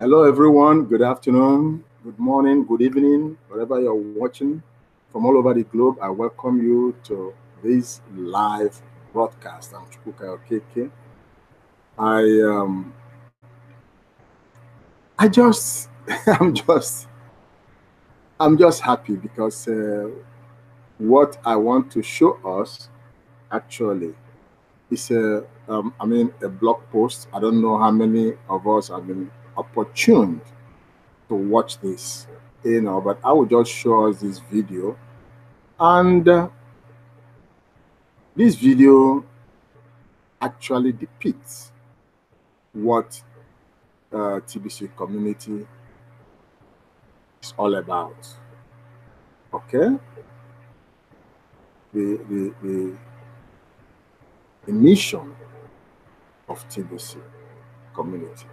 Hello, everyone. Good afternoon, good morning, good evening, wherever you're watching from all over the globe. I welcome you to this live broadcast. I'm Chukwuka Okeke. I just, I'm just, I'm just happy because what I want to show us actually is a blog post. I don't know how many of us have been opportuned to watch this, but I will just show us this video. And this video actually depicts what TBC community is all about. Okay? The mission of TBC community.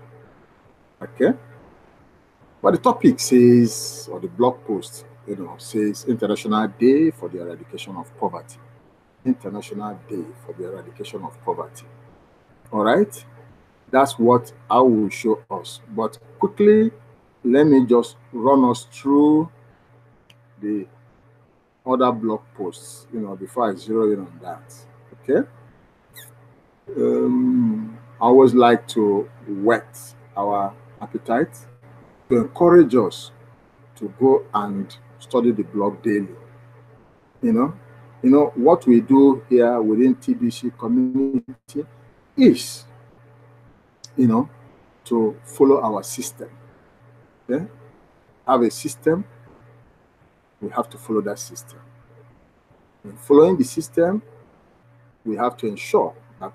Okay? But the topic says, or the blog post, says International Day for the Eradication of Poverty. International Day for the Eradication of Poverty. All right? That's what I will show us. But quickly, let me just run us through the other blog posts, before I zero in on that. Okay? I always like to whet our appetite, to encourage us to go and study the blog daily. What we do here within TBC community is, to follow our system. Okay? Have a system, we have to follow that system. In following the system, we have to ensure that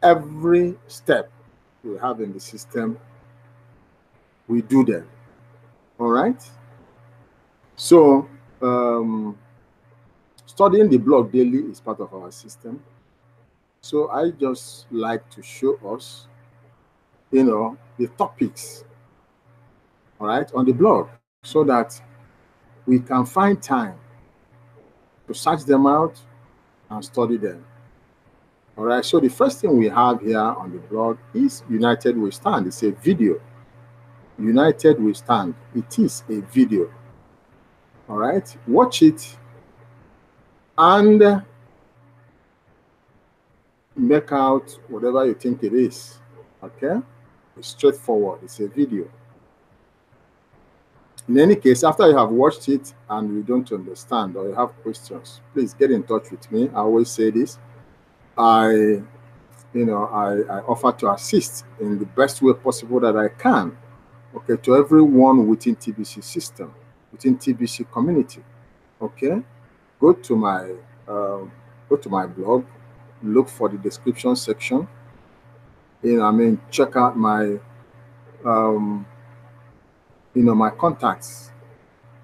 every step we have in the system, we do them. All right? So, studying the blog daily is part of our system. So I just like to show us, the topics, all right, on the blog, so that we can find time to search them out and study them. All right, so the first thing we have here on the blog is United We Stand. It's a video. United We Stand. It is a video. All right, watch it and make out whatever you think it is. Okay, it's straightforward. It's a video. In any case, after you have watched it and you don't understand or you have questions, please get in touch with me. I always say this. I offer to assist in the best way possible that I can, okay, to everyone within TBC system, within TBC community. Okay, go to my blog, look for the description section. Check out my my contacts,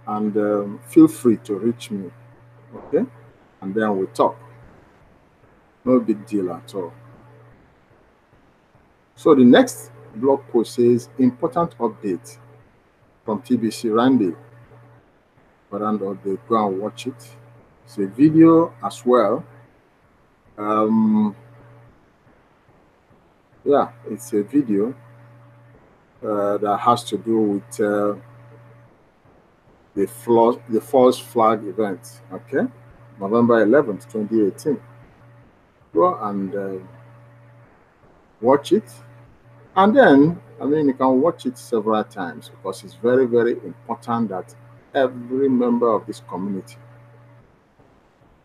and feel free to reach me. Okay, and then we'll talk. No big deal at all. So the next blog post says important update from TBC Randy. Veranda update. Go and watch it. It's a video as well. Yeah, it's a video that has to do with the false flag event. Okay, November 11th, 2018. Go and watch it, and then you can watch it several times, because it's very, very important that every member of this community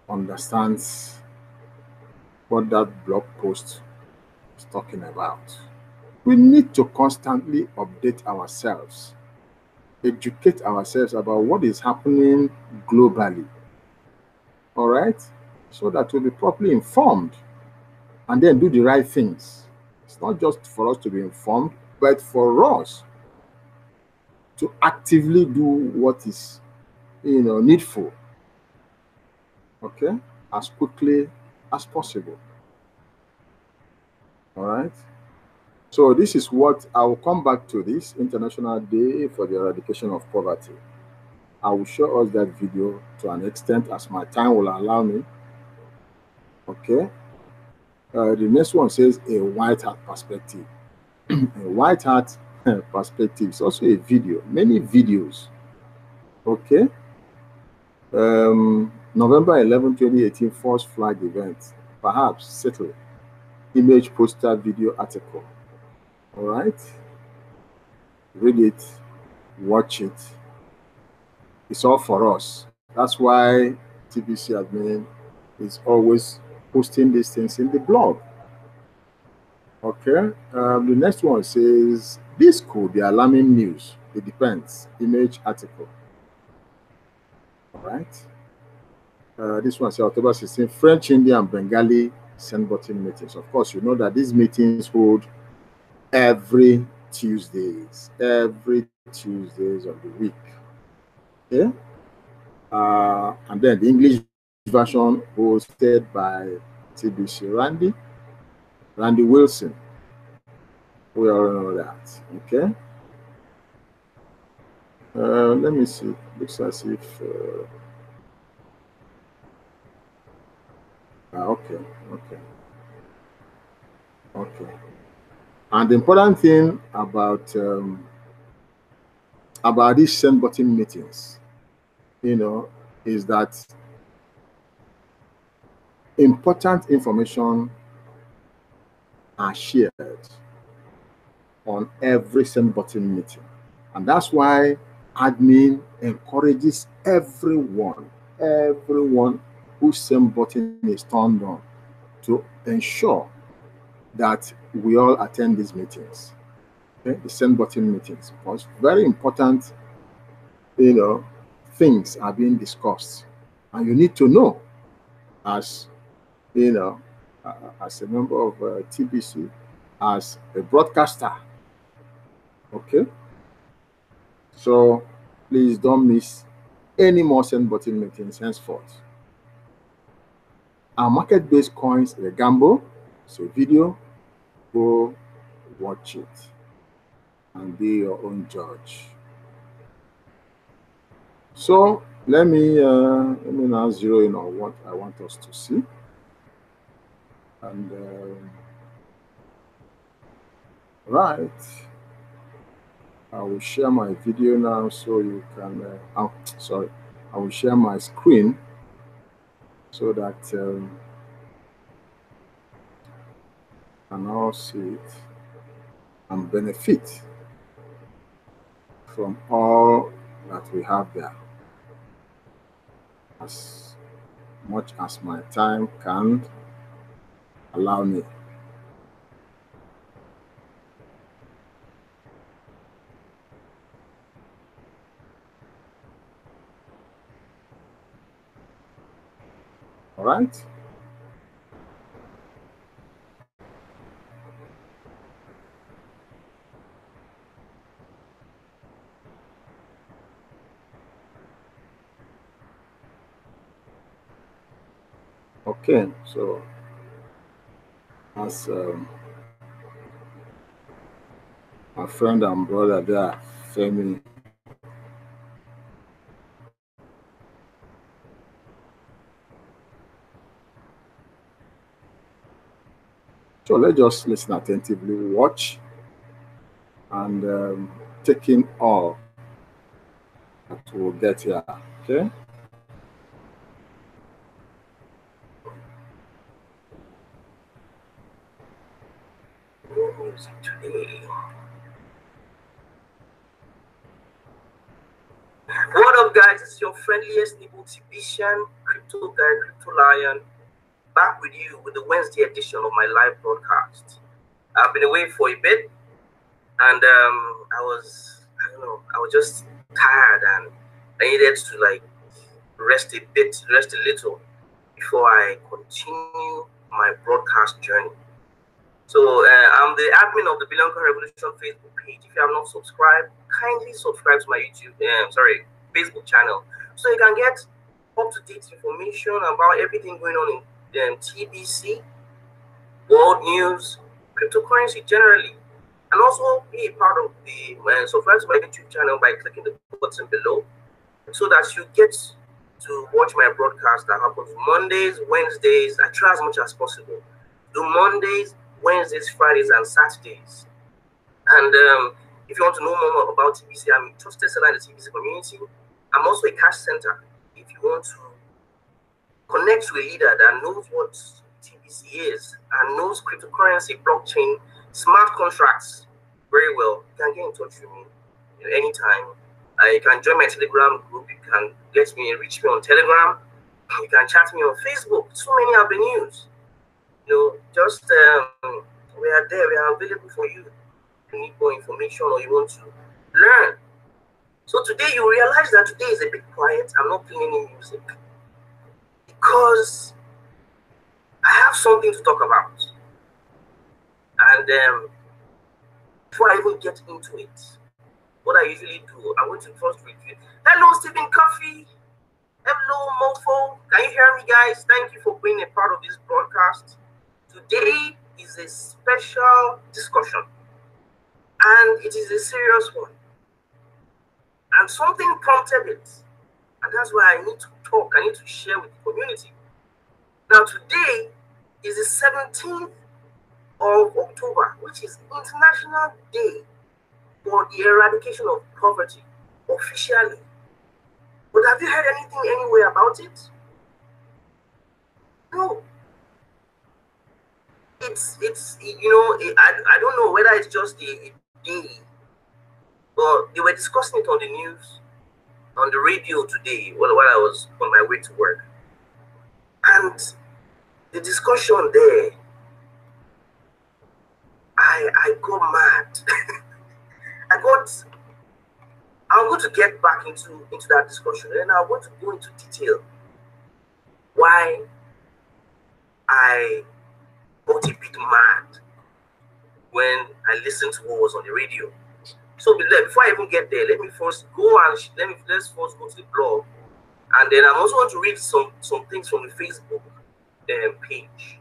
understands what that blog post is talking about. We need to constantly update ourselves, educate ourselves about what is happening globally. All right, so that we'll be properly informed and then do the right things. It's not just for us to be informed, but for us to actively do what is, needful, okay, as quickly as possible. All right. So this is what I will come back to, this International Day for the Eradication of Poverty. I will show us that video to an extent as my time will allow me. Okay. The next one says a white hat perspective. A white hat perspective. It's also a video, many videos. Okay. November 11, 2018, False Flag event. Perhaps settle. Image, poster, video, article. All right. Read it, watch it. It's all for us. That's why TBC admin is always posting these things in the blog. Okay. The next one says, this could be alarming news. It depends. Image, article. All right. This one says October 16, French, Indian, and Bengali send button meetings. Of course, you know that these meetings hold every Tuesdays of the week. Okay. And then the English version hosted by TBC Randy Wilson. We all know that. Okay. Let me see. Looks as if. Okay. And the important thing about these send button meetings, is that important information are shared on every send button meeting. And that's why admin encourages everyone whose send button is turned on to ensure that we all attend these meetings. Okay? The send button meetings, because very important, things are being discussed, and you need to know, as as a member of TBC, as a broadcaster. Okay, so please don't miss any more send button meetings henceforth. Our market-based coins is a gamble. It's a video. Go watch it and be your own judge. So let me now zero in on what I want us to see. And right, I will share my video now so you can. I will share my screen so that you can all see it and benefit from all that we have there, as much as my time can allow me. All right. Okay, so as my friend and brother there, Femi, so let's just listen attentively, watch, and take in all that we'll get here. Okay. Music today. What up, guys? It's your friendliest TBCian, crypto guy, crypto lion, back with you with the Wednesday edition of my live broadcast. I've been away for a bit, and I was just tired, and I needed to rest a little before I continue my broadcast journey. So I'm the admin of the Billion Coin Revolution Facebook page. If you have not subscribed, kindly subscribe to my Facebook channel, so you can get up-to-date information about everything going on in TBC, world news, cryptocurrency generally, and also be a part of the subscribe to my YouTube channel by clicking the button below, so that you get to watch my broadcast that happens Mondays, Wednesdays. I try as much as possible. Do Mondays, Wednesdays, Fridays, and Saturdays. And If you want to know more about TBC, I'm a trusted seller in the TBC community. I'm also a cash center. If you want to connect to a leader that knows what TBC is and knows cryptocurrency, blockchain, smart contracts very well, you can get in touch with me anytime. You can join my Telegram group. You can reach me on Telegram. You can chat me on Facebook. So many avenues. Just we are there. We are available for you. If you need more information or you want to learn. So today you realize that today is a bit quiet. I'm not playing any music because I have something to talk about. And before I even get into it, what I usually do, I'm going to first review. Hello, Stephen Coffey. Hello, Mofo. Can you hear me, guys? Thank you for being a part of this broadcast. Today is a special discussion, and it is a serious one. And something prompted it, and that's why I need to talk. I need to share with the community. Now, today is the 17th of October, which is International Day for the Eradication of Poverty, officially. But have you heard anything anywhere about it? No. It's I don't know whether it's just a day, but they were discussing it on the news, on the radio today while I was on my way to work. And the discussion there, I got mad. I'm going to get back into that discussion, and I want to go into detail why I got a bit mad when I listened to what was on the radio. So before I even get there, let's first go to the blog, and then I'm also going to read some things from the Facebook page,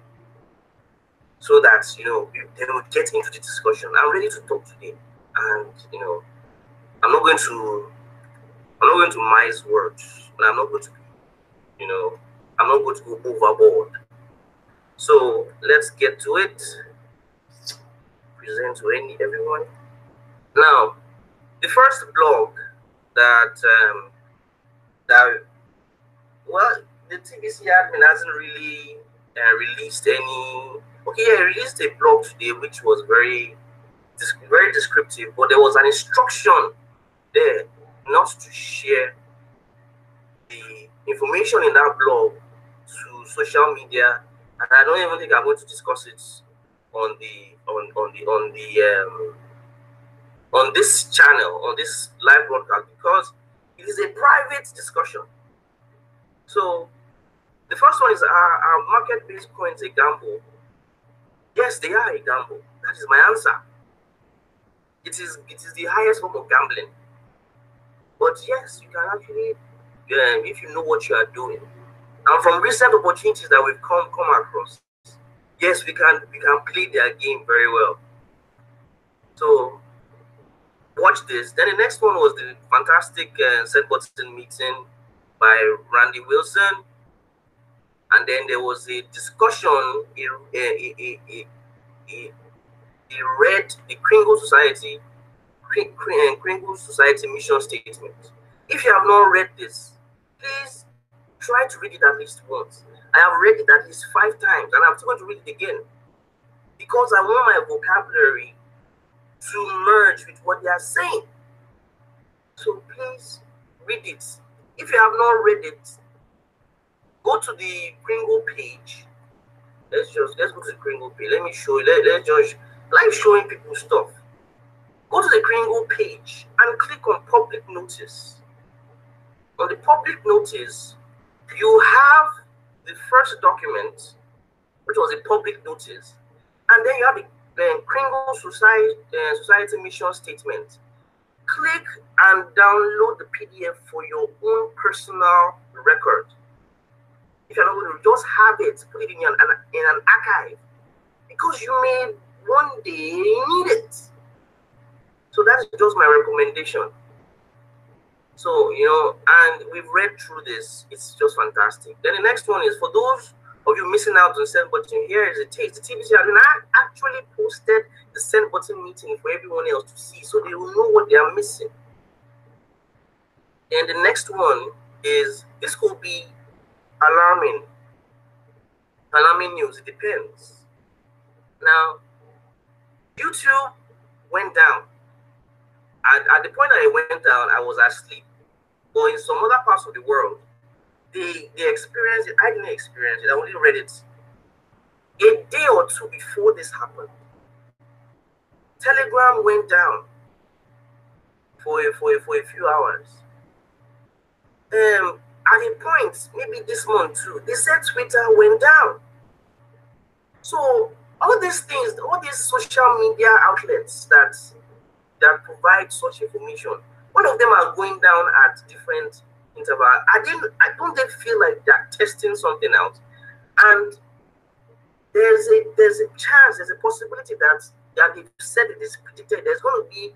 so that they will get into the discussion. I'm ready to talk today, and I'm not going to mince words, and I'm not going to go overboard. So let's get to it. Present to everyone. Now, the first blog that the TBC admin hasn't really released any. Okay, yeah, he released a blog today, which was very descriptive, but there was an instruction there not to share the information in that blog to social media, and I don't even think I'm going to discuss it on this channel, on this live broadcast, because it is a private discussion. So the first one is, are market-based coins a gamble? Yes, they are a gamble. That is my answer. It is the highest form of gambling. But yes, you can actually, if you know what you are doing. And from recent opportunities that we've come across, yes, we can play their game very well. So watch this. Then the next one was the fantastic set button meeting by Randy Wilson. And then there was a discussion. He read the Kringle Society mission statement. If you have not read this, please try to read it at least once. I have read it at least 5 times, and I'm still going to read it again, because I want my vocabulary to merge with what they are saying. So please read it. If you have not read it, go to the Kringle page. Let's go to the Kringle page. Let me show you. Let's just like showing people stuff. Go to the Kringle page and click on public notice. On the public notice, you have the first document, which was a public notice, and then you have the Kringle Society mission statement. Click and download the PDF for your own personal record. If you're not going to just have it, put it in an archive, because you may one day need it. So that's just my recommendation. So, and we've read through this. It's just fantastic. Then the next one is, for those of you missing out on the send button. Here is a taste. The TBC admin actually posted the send button meeting for everyone else to see, so they will know what they are missing. And the next one is, this could be alarming news. It depends. Now, YouTube went down. At the point that it went down, I was asleep. But in some other parts of the world, they experienced it. I didn't experience it. I only read it a day or two before this happened. Telegram went down for a few hours. At a point, maybe this month too, they said Twitter went down. So all these things, all these social media outlets that provide such information, all of them are going down at different intervals. I don't feel like they're testing something out. And there's a chance, there's a possibility that they've said it is predicted there's going to be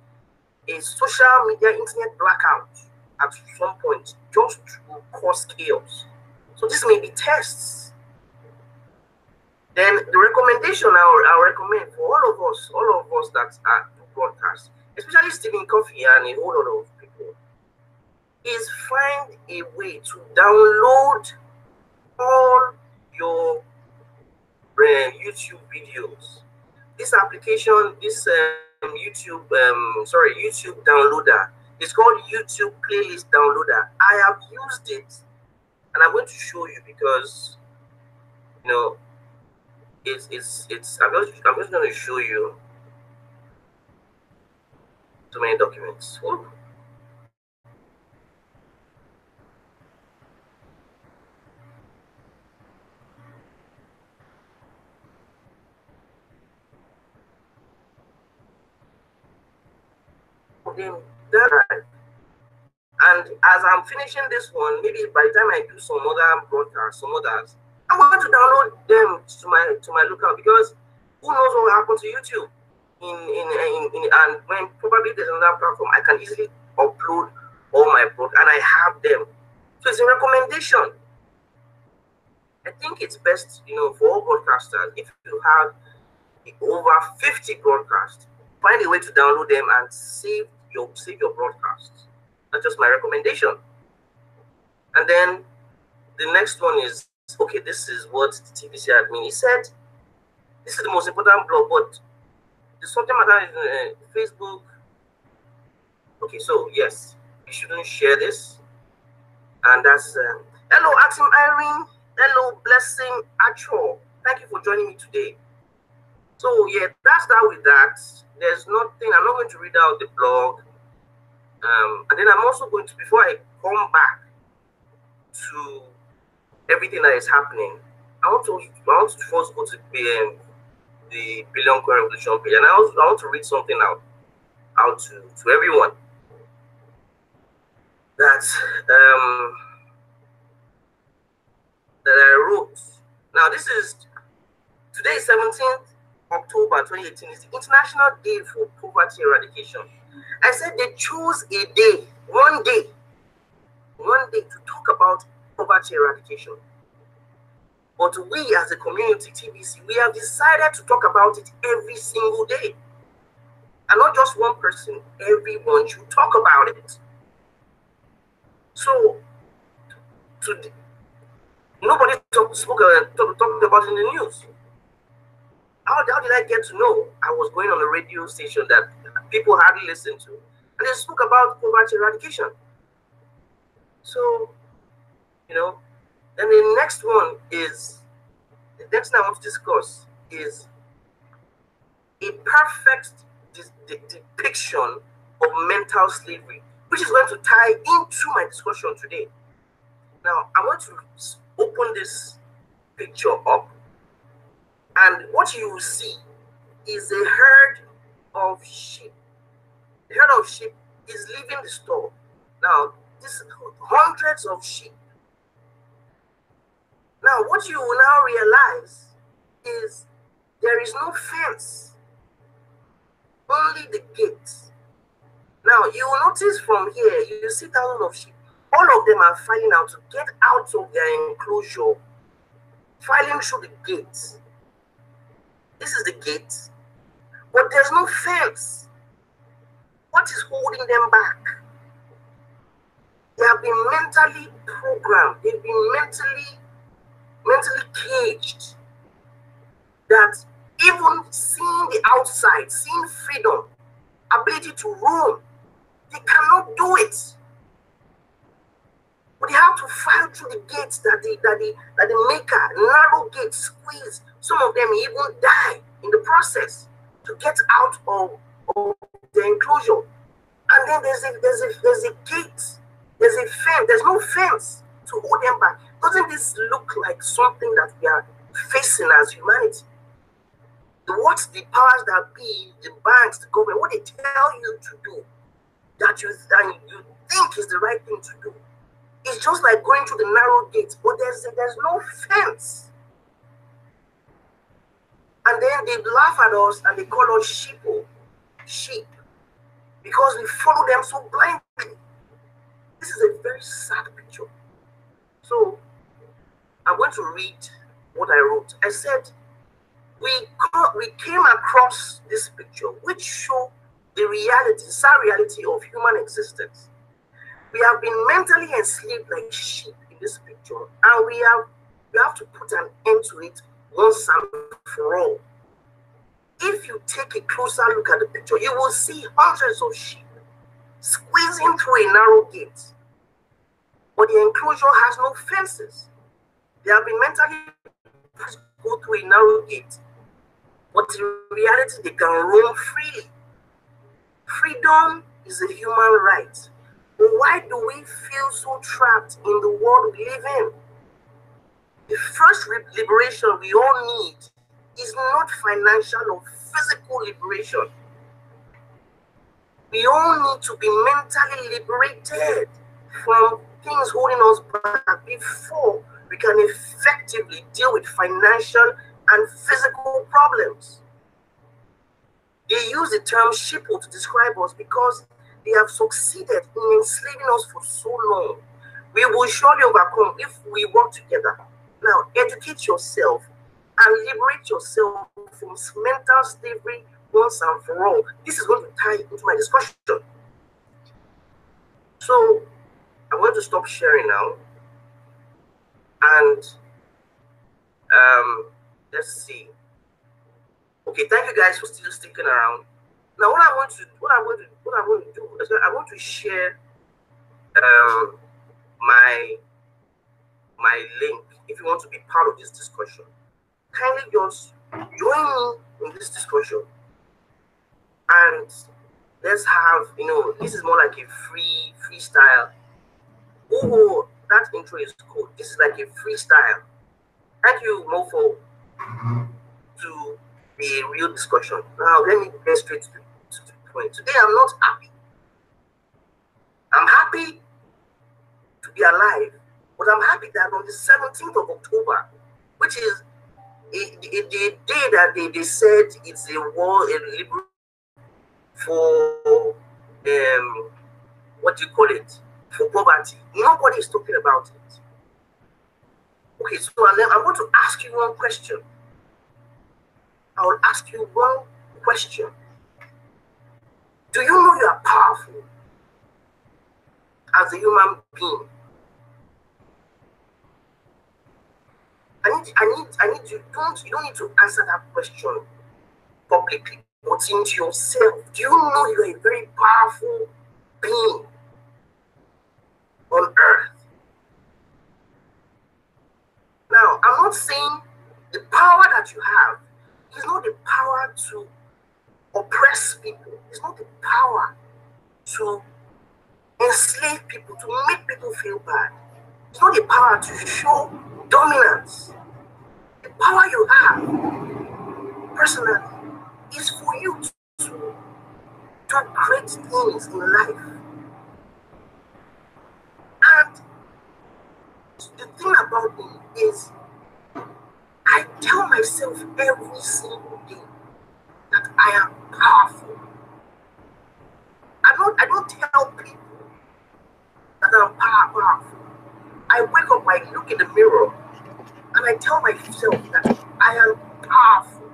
a social media internet blackout at some point, just to cause chaos. So this may be tests. Then the recommendation I'll recommend for all of us that are broadcast, especially Stephen Coffey and a whole lot of people, is find a way to download all your YouTube videos. This application, this YouTube downloader, it's called YouTube Playlist Downloader. I have used it, and I'm going to show you because, you know, it's I'm just going to show you so many documents. Ooh. And as I'm finishing this one, maybe by the time I do some other broadcasts, some others, I want to download them to my lookout, because who knows what will happen to YouTube and when probably there's another platform, I can easily upload all my broadcasts and I have them. So it's a recommendation. I think it's best, you know, for all broadcasters, if you have over 50 broadcasts, find a way to download them and save your broadcasts. That's just my recommendation. And then the next one is, okay, this is what the TBC admin, he said, this is the most important blog, but the subject matter is Facebook. Okay, so yes, you shouldn't share this. And that's, hello, Atim Irene. Hello, Blessing Acho. Thank you for joining me today. So yeah, that's that with that. There's nothing, I'm not going to read out the blog. And then I'm also going to, before I come back to everything that is happening, I want to first go to the Billion Coin Revolution page, and I want to read something out to everyone. That I wrote. Now this is today, 17th October 2018, is the International Day for Poverty Eradication. I said they chose a day, one day to talk about poverty eradication. But we as a community, TBC, we have decided to talk about it every single day. And not just one person, everyone should talk about it. So, nobody talked about it in the news. How did I get to know? I was going on a radio station that people hardly listen to, and they spoke about poverty eradication. So, you know, and the next one is, the next thing I want to discuss is a perfect depiction of mental slavery, which is going to tie into my discussion today. Now, I want to open this picture up, and what you will see is a herd of sheep. The herd of sheep is leaving the store. Now, this hundreds of sheep. Now, what you will now realize is there is no fence, only the gate. Now, you will notice from here, you see thousands of sheep. All of them are fighting out to get out of their enclosure filing through the gate. This is the gate, but there's no fence. What is holding them back? They have been mentally programmed. They've been mentally caged. That even seeing the outside, seeing freedom, ability to roam, they cannot do it. But they have to file through the gates that the maker, narrow gates, squeeze. Some of them even die in the process to get out of the enclosure. And then there's a gate, there's a fence, there's no fence to hold them back. Doesn't this look like something that we are facing as humanity? What the powers that be, the banks, the government, what they tell you to do, that you think is the right thing to do, it's just like going through the narrow gate, but there's no fence. And then they laugh at us and they call us sheep, because we follow them so blindly. This is a very sad picture. So I'm going to read what I wrote. I said, we came across this picture, which show the reality, sad reality of human existence. We have been mentally enslaved like sheep in this picture, and we have to put an end to it once and for all. If you take a closer look at the picture, you will see hundreds of sheep squeezing through a narrow gate, but the enclosure has no fences. They have been mentally go through a narrow gate, but in reality, they can roam freely. Freedom is a human right. But why do we feel so trapped in the world we live in? The first liberation we all need is not financial or physical liberation. We all need to be mentally liberated from things holding us back before we can effectively deal with financial and physical problems. They use the term sheeple to describe us because they have succeeded in enslaving us for so long. We will surely overcome if we work together. Now, educate yourself and liberate yourself from mental slavery once and for all. This is going to tie into my discussion. So, I'm going to stop sharing now. And let's see. Okay, thank you guys for still sticking around. Now, what I'm going to do is I want to share my link. If you want to be part of this discussion, kindly just join me in this discussion, and let's have, this is more like a freestyle. Oh, that intro is cool. This is like a freestyle. Thank you, Mofo, to be a real discussion. Now, let me get straight to the point. Today, I'm not happy. I'm happy to be alive, but I'm happy that on the 17th of October, which is a day that they said it's a war in liberation for what do you call it? For poverty. Nobody is talking about it. Okay, so I'm going to ask you one question. I will ask you one question. Do you know you are powerful as a human being? I need you. You don't need to answer that question publicly, but into yourself. Do you know you are a very powerful being on earth? Now, I'm not saying the power that you have is not the power to oppress people. It's not the power to enslave people, to make people feel bad. It's not the power to show dominance. The power you have, personally, is for you to do great things in life. And the thing about me is, I tell myself every single day that I am powerful. I don't tell people that I'm powerful. I wake up, I look in the mirror, And I tell myself that I am powerful.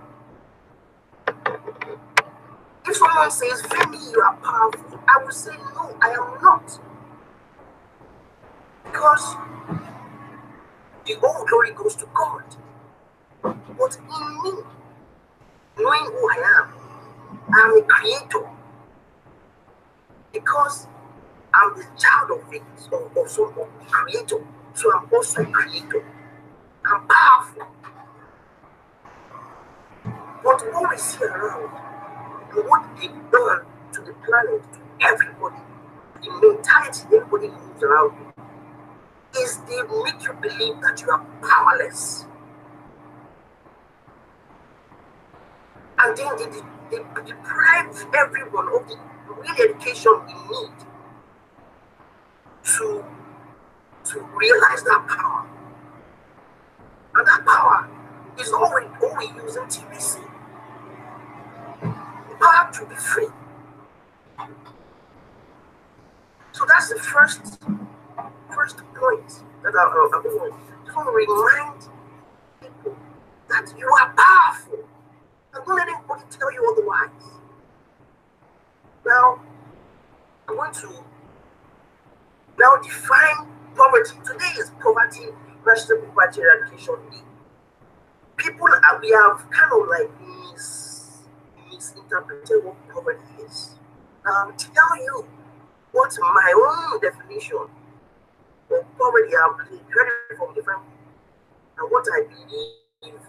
If someone says, Femi, you are powerful, I will say, no, I am not. Because the whole glory goes to God. But in me, knowing who I am a creator. Because I'm the child of it, of some creator. So I'm also a creator. I'm powerful. But what we see around, and what they've done to the planet, to everybody, the mentality everybody moves around you, is they make you believe that you are powerless. And then they deprive everyone of the real education we need to realize that power. And that power is all we use in TBC. The power to be free. So that's the first point that I just want to remind people that you are powerful. And don't let anybody tell you otherwise. Now, I want to now define poverty. Today is National Poverty Eradication Day. We have kind of like misinterpreted what poverty is. I'll tell you what my own definition of poverty I've heard it from different people, and what I believe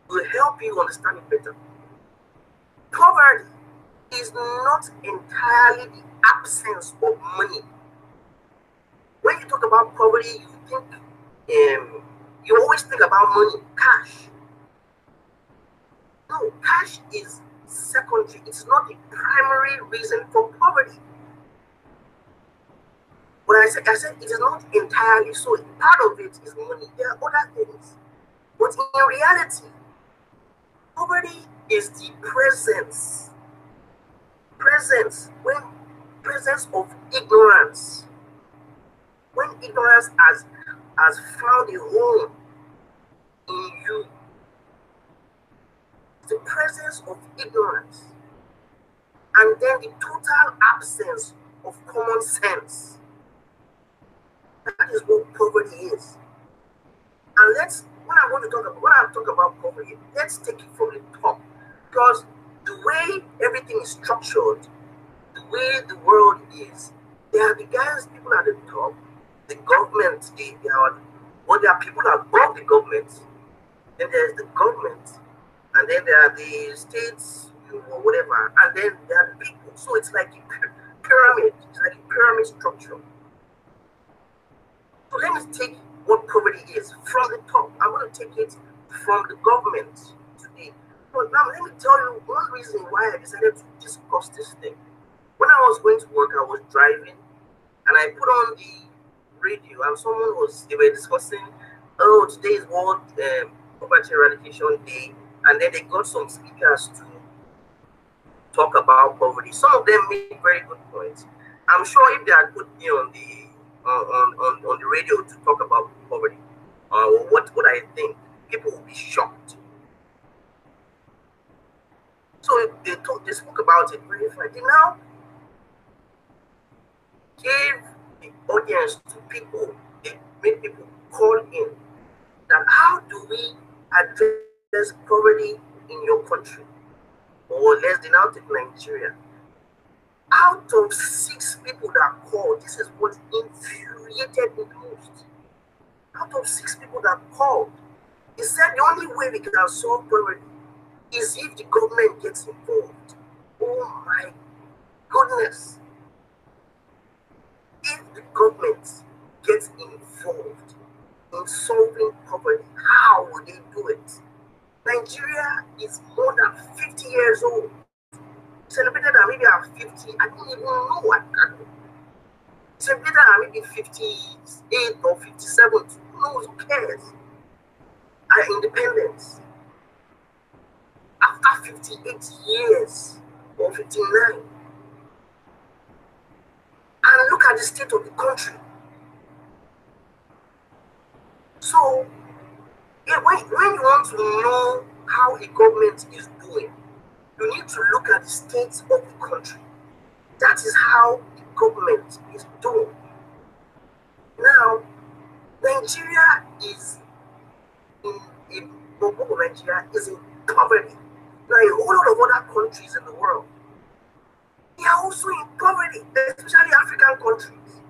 will help you understand it better. Poverty is not entirely the absence of money. When you talk about poverty, you always think about money, cash. No, cash is secondary. It's not the primary reason for poverty. When I said it is not entirely so. Part of it is money. There are other things. But in reality, poverty is the presence of ignorance. When ignorance has found a home in you, the presence of ignorance, and then the total absence of common sense. That is what poverty is. And when I talk about poverty, let's take it from the top. Because the way everything is structured, the way the world is, there are the people at the top, the government, there are people above the government, then there's the government, and then there are the states, or whatever, and then there are the people. So it's like a pyramid. It's like a pyramid structure. So let me take what poverty is from the top. I'm going to take it from the government today. But now let me tell you one reason why I decided to discuss this thing. When I was going to work, I was driving, and I put on the radio, and they were discussing, oh, today is World Poverty Eradication Day, and then they got some speakers to talk about poverty. Some of them made very good points. I'm sure if they had put me on the radio to talk about poverty, or what I think, people would be shocked. So they spoke about it very fine. They now gave the audience to people. They made people call in that how do we address poverty in your country? Or let's now take Nigeria. Out of 6 people that called, this is what infuriated me the most. Out of 6 people that called, they said the only way we can solve poverty is if the government gets involved. Oh my goodness. If the government gets involved in solving poverty, how will they do it? Nigeria is more than 50 years old. Celebrated at maybe at 50, I don't even know what I can do. Celebrated at maybe 58 or 57, who knows, who cares? Our independence. After 58 years or 59. And look at the state of the country. So, Yeah, when you want to know how a government is doing, you need to look at the state of the country. That is how the government is doing. Now, Nigeria is in Nigeria is in poverty. Now, a whole lot of other countries in the world, they are also in poverty, especially African countries.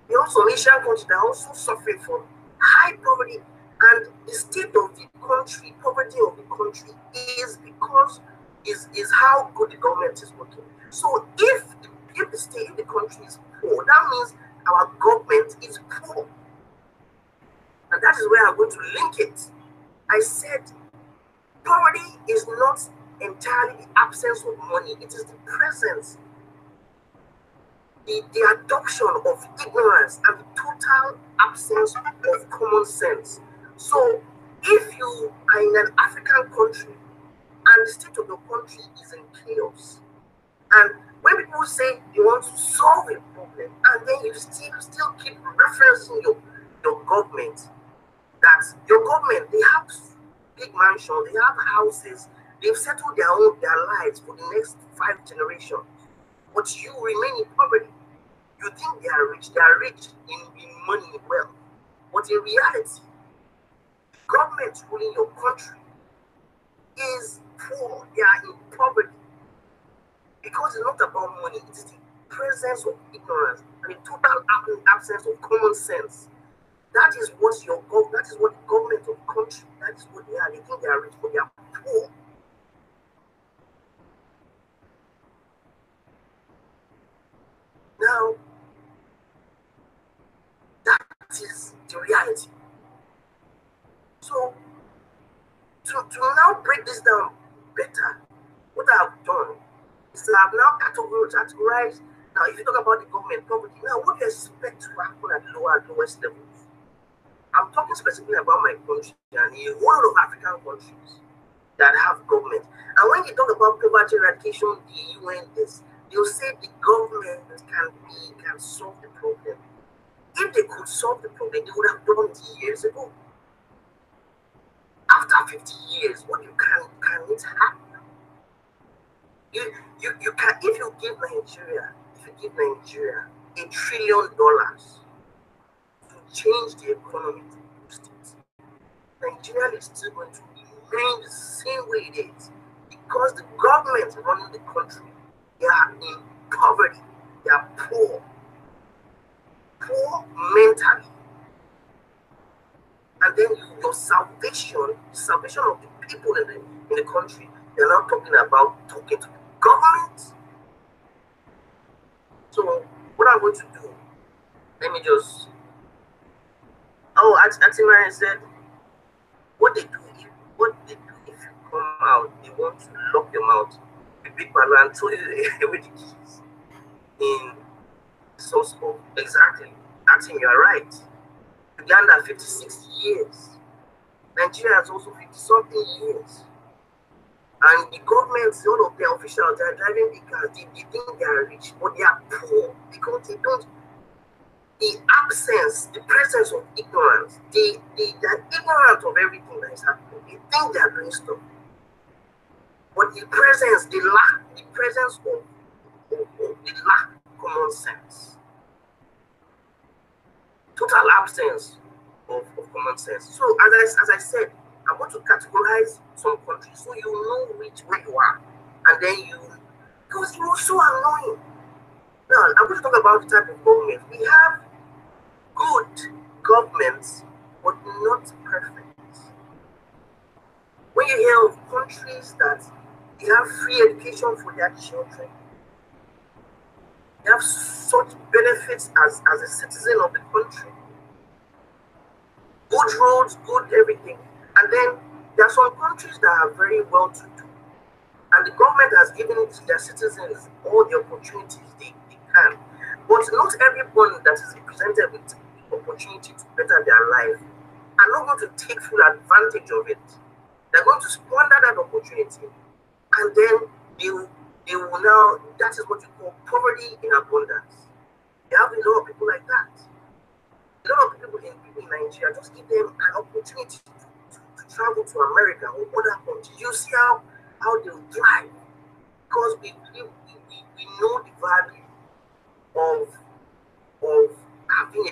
There are also Asian countries that are also suffering from high poverty. And the state of the country, poverty of the country, is because is how good the government is working. So if the state, if the country is poor, that means our government is poor. And that is where I'm going to link it. I said poverty is not entirely the absence of money, it is the presence, the adoption of ignorance and the total absence of common sense. So if you are in an African country and the state of your country is in chaos, and when people say they want to solve a problem, and then you still keep referencing your government, that your government, they have big mansions, they have houses, they've settled their lives for the next 5 generations, but you remain in poverty. You think they are rich in money, in wealth, but in reality, the government ruling your country is poor. They are in poverty because it's not about money. It is the presence of ignorance and the total absence of common sense. That is what that is what the government of the country, that is what they are. They think they are rich, but they are poor. Now, that is the reality. So, to now break this down better, what I have done is that I have now categorized. Now, if you talk about the government poverty, now what do you expect to happen at lowest levels? I'm talking specifically about my country and a whole lot of African countries that have government. And when you talk about poverty eradication, the UN, they'll say the government can solve the problem. If they could solve the problem, they would have done it years ago. After 50 years, what can it happen? You can, if you give Nigeria $1 trillion to change the economy to boost it, Nigeria is still going to remain the same way it is because the government running the country, they are in poverty, they are poor mentally. And then your salvation, the salvation of the people in the country, they're not talking about talking to the government. So what I'm going to do, let me just, Atimari said, what they do if you come out, they want to lock your mouth with big ballon and throw you with the keys in source code. Exactly. Atim, you are right. Uganda 56 years. Nigeria has also 50-something years. And the government, all of their officials, they are driving the cars, they think they are rich, but they are poor because they don't. The absence, the presence of ignorance, they are ignorant of everything that is happening. They think they are doing stuff. But the presence, they lack the presence of they lack common sense. Total absence of common sense. So as I said, I'm going to categorize some countries so you know where you are. And then because you're so annoying. Now, I'm going to talk about the type of government. We have good governments, but not perfect. When you hear of countries that they have free education for their children, they have such benefits as a citizen of the country, good roads, good everything. And then there are some countries that are very well to do. And the government has given their citizens all the opportunities they can. But not everyone that is presented with the opportunity to better their life are not going to take full advantage of it. They're going to squander that opportunity. And then they will now, that is what you call poverty in abundance. You have a lot of people like that. A lot of people in Nigeria, just give them an opportunity travel to America or other countries, you see how they thrive, because we know the value of having a